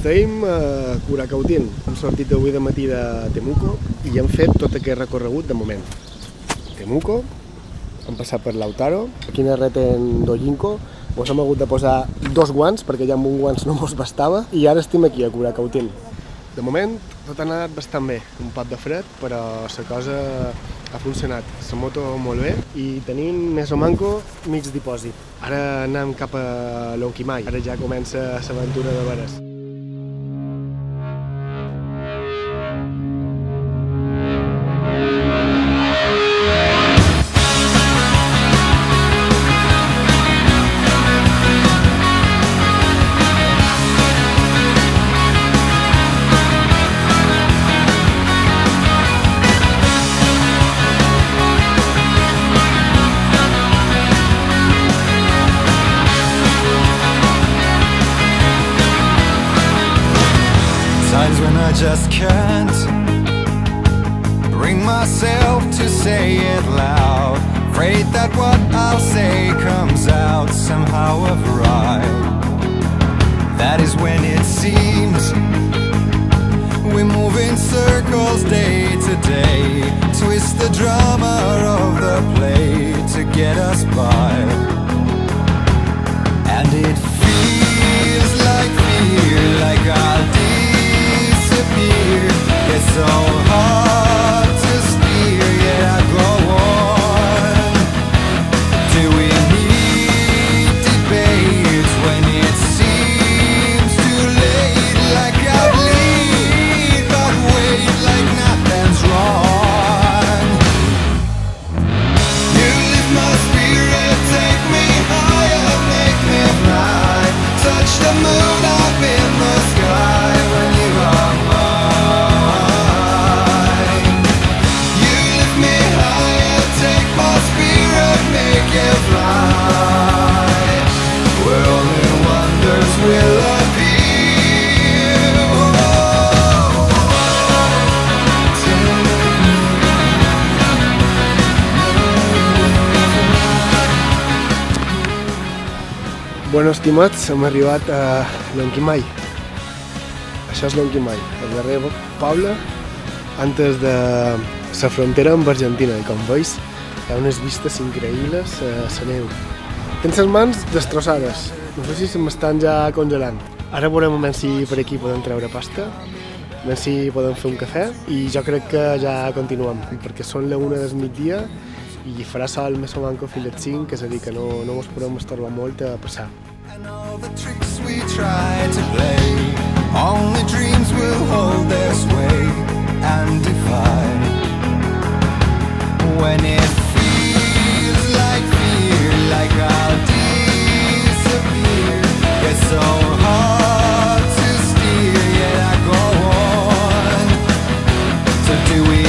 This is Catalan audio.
Estem a Curacautín. Hem sortit avui de matí de Temuco i hem fet tot aquest recorregut de moment. Temuco, hem passat per Lautaro, aquí en Doyinco, ens hem hagut de posar 2 guants perquè ja amb un guants no mos bastava i ara estem aquí a Curacautín. De moment tot ha anat bastant bé, un pot de fred, però la cosa ha funcionat. La moto molt bé i tenim més o manco mig dipòsit. Ara anem cap a Lonquimay, ara ja comença l'aventura de veres. Times when I just can't bring myself to say it loud, afraid that what I'll say comes out somehow of right. That is when it seems we move in circles day to day, twist the drama of the play to get us by. And it feels like fear, like I'll disappear. It's so hard to steer, yet I go on. Do we need debates when it seems too late? Like I bleed, but wait, like nothing's wrong. You lift my spirit, take me higher, make me fly. Touch the moon up in the sky when you are mine. You lift me higher, take my spirit, make it fly. Where only wonders will appear. Bueno, estimats, hem arribat a Lonquimay. Això és Lonquimay, el darrer poble antes de la frontera amb Argentina. I com veus, hi ha unes vistes increïbles a la neu. Tens les mans destrossades, no sé si se m'estan ja congelant. Ara veurem si per aquí podem treure pasta, si podem fer un cafè i jo crec que ja continuem, perquè són la 1 del migdia i farà sol més o manco fins les 5, és a dir que no ens podem estorbar molt a passar. And all the tricks we try to play, only dreams will hold their sway and defy. When it feels like fear, like I'll disappear, it's so hard to steer, yet I go on. So do we